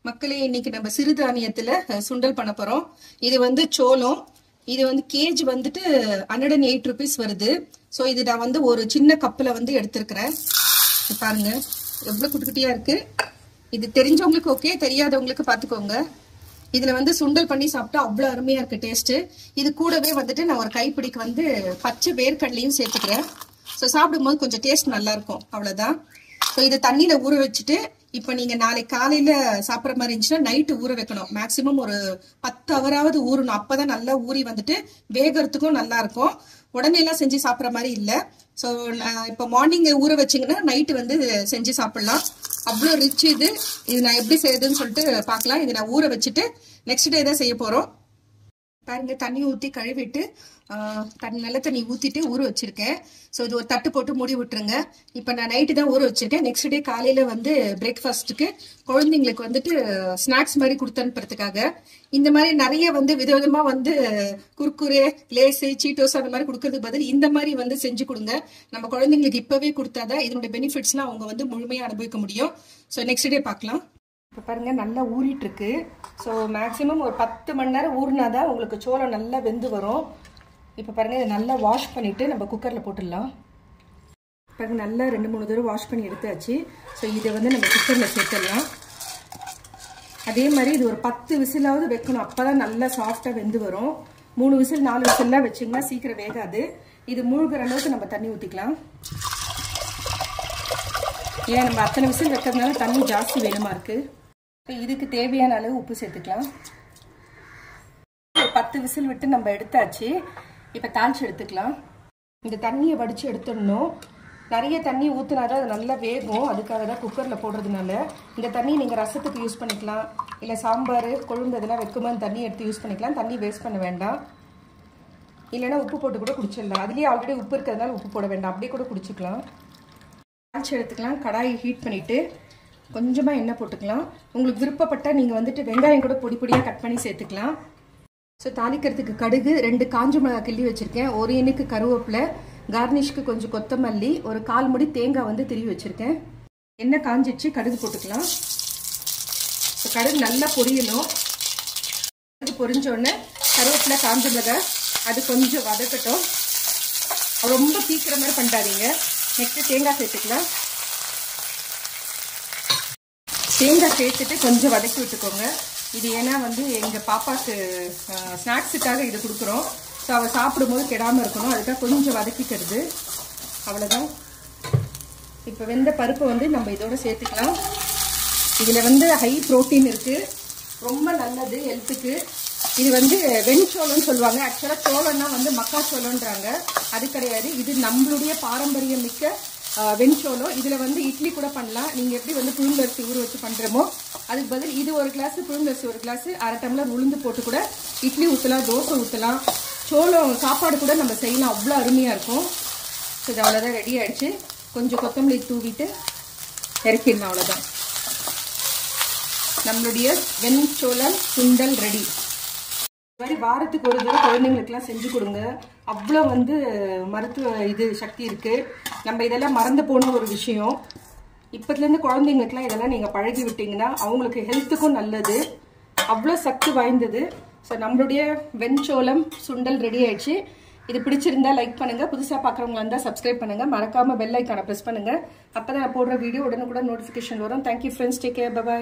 மக்களே, இன்னைக்கு நம்ம சிறுதானியத்துல சுண்டல் பண்ண போறோம். இது வந்து சோளம். இது வந்து கேஜ் வந்துட்டு 108 rupees வருது. ஸோ இது நான் வந்து ஒரு சின்ன கப்பில் வந்து எடுத்திருக்கிறேன். பாருங்க எவ்வளவு குட்டி குட்டியா இருக்கு. இது தெரிஞ்சவங்களுக்கு ஓகே, தெரியாதவங்களுக்கு பார்த்துக்கோங்க. இதுல வந்து சுண்டல் பண்ணி சாப்பிட்டா அவ்வளோ அருமையா இருக்கு டேஸ்ட். இது கூடவே வந்துட்டு நான் ஒரு கைப்பிடிக்கு வந்து பச்சை வேர்க்கடலையும் சேர்த்துக்கிறேன். ஸோ சாப்பிடும்போது கொஞ்சம் டேஸ்ட் நல்லா இருக்கும். அவ்வளோதான். ஸோ இதை தண்ணியில ஊற வச்சுட்டு இப்போ நீங்க நாளைக்கு காலையில சாப்பிட்ற மாதிரி இருந்துச்சுன்னா நைட்டு ஊற வைக்கணும். மேக்சிமம் ஒரு 10 ஹவராவது ஊறணும். அப்பதான் நல்லா ஊறி வந்துட்டு வேகிறதுக்கும் நல்லா இருக்கும். உடனே எல்லாம் செஞ்சு சாப்பிட்ற மாதிரி இல்லை. ஸோ இப்போ மார்னிங் ஊற வச்சிங்கன்னா நைட்டு வந்து செஞ்சு சாப்பிடலாம். அவ்வளோ ரிச் இது. நான் எப்படி செய்யுதுன்னு சொல்லிட்டு பார்க்கலாம். இது நான் ஊற வச்சுட்டு நெக்ஸ்ட் டே தான் செய்ய போறோம். பாருங்க, தண்ணி ஊற்றி கழுவிட்டு நல்ல தண்ணி ஊற்றிட்டு ஊற வச்சிருக்கேன். ஸோ இது ஒரு தட்டு போட்டு மூடி விட்டுருங்க. இப்போ நான் நைட்டு தான் ஊற வச்சிருக்கேன். நெக்ஸ்ட் டே காலையில வந்து பிரேக்ஃபாஸ்ட்டுக்கு குழந்தைங்களுக்கு வந்துட்டு ஸ்நாக்ஸ் மாதிரி கொடுத்து அனுப்புறதுக்காக இந்த மாதிரி நிறைய வந்து விதவிதமா வந்து குர்குரே, லேஸு, சீட்டோஸ் அந்த மாதிரி கொடுக்கறதுக்கு பதில் இந்த மாதிரி வந்து செஞ்சு கொடுங்க. நம்ம குழந்தைங்களுக்கு இப்பவே கொடுத்தாதான் இதனுடைய பெனிஃபிட்ஸ்லாம் அவங்க வந்து முழுமையாக அனுபவிக்க முடியும். ஸோ நெக்ஸ்ட் டே பார்க்கலாம். இப்போ பாருங்க, நல்லா ஊறிட்டு இருக்கு. ஸோ மேக்ஸிமம் ஒரு 10 மணி நேரம் ஊறினாதான் உங்களுக்கு சோளம் நல்லா வெந்து வரும். இப்போ பாருங்க, இதை நல்லா வாஷ் பண்ணிட்டு நம்ம குக்கரில் போட்டுடலாம். பாருங்க, நல்லா 2-3 தடவை வாஷ் பண்ணி எடுத்தாச்சு. ஸோ இதை வந்து நம்ம குக்கரில் சேர்த்துடலாம். அதே மாதிரி இது ஒரு 10 விசிலாவது வைக்கணும். அப்போதான் நல்லா சாஃப்டாக வெந்து வரும். 3 விசில் 4 விசில்லாம் வச்சிங்கன்னா சீக்கிரம் வேகாது. இது மூழ்கிற அளவுக்கு நம்ம தண்ணி ஊற்றிக்கலாம். ஏன் நம்ம அத்தனை விசில் வைக்கிறதுனால தண்ணி ஜாஸ்தி வேணுமா இருக்கு. இதுக்கு தேவையான அளவு உப்பு சேர்த்துக்கலாம். 10 விசில் விட்டு நம்ம எடுத்தாச்சு. இப்போ தாளிச்சு எடுத்துக்கலாம். இந்த தண்ணியை வடித்து எடுத்துடணும். நிறைய தண்ணி ஊற்றினாதான் அது நல்லா வேகும். அதுக்காக தான் குக்கரில் போடுறதுனால. இந்த தண்ணி நீங்கள் ரசத்துக்கு யூஸ் பண்ணிக்கலாம், இல்லை சாம்பார், கொழும்பு இதெல்லாம் வைக்கும்போது தண்ணி எடுத்து யூஸ் பண்ணிக்கலாம். தண்ணி வேஸ்ட் பண்ண வேண்டாம். இல்லைன்னா உப்பு போட்டு கூட குடிச்சிடலாம். அதுலேயே ஆல்ரெடி உப்பு இருக்கிறதுனால உப்பு போட வேண்டாம், அப்படியே கூட குடிச்சிக்கலாம். தாளிச்சு எடுத்துக்கலாம். கடாயை ஹீட் பண்ணிவிட்டு கொஞ்சமாக எண்ணெய் போட்டுக்கலாம். உங்களுக்கு விருப்பப்பட்டால் நீங்கள் வந்துட்டு வெங்காயம் கூட பொடி பொடியாக கட் பண்ணி சேர்த்துக்கலாம். ஸோ தாளிக்கிறதுக்கு கடுகு, 2 காஞ்ச மிளகாய் கிள்ளி வச்சுருக்கேன், 1 இனுக்கு கருவேப்பிலை, கார்னிஷ்க்கு கொஞ்சம் கொத்தமல்லி, ஒரு 1/4 முடி தேங்காய் வந்து திருவி வச்சுருக்கேன். எண்ணெய் காஞ்சிச்சு, கடுகு போட்டுக்கலாம். ஸோ கடுகு நல்லா பொரியணும். கடுகு பொரிஞ்சோடனே கருவேப்பிலை, காஞ்ச மிளகாய் அது கொஞ்சம் வதக்கட்டும். ரொம்ப தீக்கிற மாதிரி பண்ணிட்டாதீங்க. நெக்ஸ்ட்டு தேங்காய் சேர்த்துக்கலாம். தேங்காய் சேர்த்துட்டு கொஞ்சம் வதக்கி விட்டுக்கோங்க. இது ஏன்னா வந்து எங்கள் பாப்பாவுக்கு ஸ்நாக்ஸுக்காக இது கொடுக்குறோம். ஸோ அவள் சாப்பிடும்போது கெடாமல் இருக்கணும், அதுக்காக கொஞ்சம் வதக்கிக்கிறது. அவ்வளோதான். இப்போ வெந்த பருப்பை வந்து நம்ம இதோட சேர்த்துக்கலாம். இதில் வந்து ஹை ப்ரோட்டீன் இருக்குது, ரொம்ப நல்லது ஹெல்த்துக்கு. இது வந்து வெண்சோளம்னு சொல்லுவாங்க. ஆக்சுவலாக சோளம்னா வந்து மக்காச்சோளம்ன்றாங்க. அது கிடையாது. இது நம்மளுடைய பாரம்பரியம் மிக்க வெண்சோளம். இதில் வந்து இட்லி கூட பண்ணலாம். நீங்கள் எப்படி வந்து புழுங்கரிசி ஊற வச்சு பண்ணுறோமோ அதுக்கு பதில் இது 1 கிளாஸ், புழுங்கரிசி 1 கிளாஸ், 1/2 டம்ளர் உளுந்து போட்டு கூட இட்லி ஊற்றலாம், தோசை ஊற்றலாம், சோளம் சாப்பாடு கூட நம்ம செய்யலாம். அவ்வளோ அருமையாக இருக்கும். ஸோ இது அவ்வளோதான், ரெடி ஆகிடுச்சு. கொஞ்சம் கொத்தமல்லி தூவிட்டு இறக்கிடலாம். அவ்வளோதான், நம்மளுடைய வெண்சோளம் சுண்டல் ரெடி. இது மாதிரி வாரத்துக்கு ஒரு தடவை குழந்தைங்களுக்குலாம் செஞ்சு கொடுங்க. அவ்வளோ வந்து மருத்துவ சக்தி இருக்குது. நம்ம இதெல்லாம் மறந்து போன ஒரு விஷயம். இப்போதுலேருந்து குழந்தைங்களுக்குலாம் இதெல்லாம் நீங்கள் பழகி விட்டீங்கன்னா அவங்களுக்கு ஹெல்த்துக்கும் நல்லது. அவ்வளோ சக்தி வாய்ந்தது. ஸோ நம்மளுடைய வெண்சோளம் சுண்டல் ரெடி ஆயிடுச்சு. இது பிடிச்சிருந்தா லைக் பண்ணுங்கள். புதுசாக பார்க்குறவங்களா இருந்தால் சப்ஸ்கிரைப் பண்ணுங்கள். மறக்காமல் பெல் ஐக்கானை ப்ரெஸ் பண்ணுங்கள். அப்போ தான் நான் போடுற வீடியோ உடனுக்குடன் நோட்டிஃபிகேஷன் வரும். Thank you friends. Take care. By.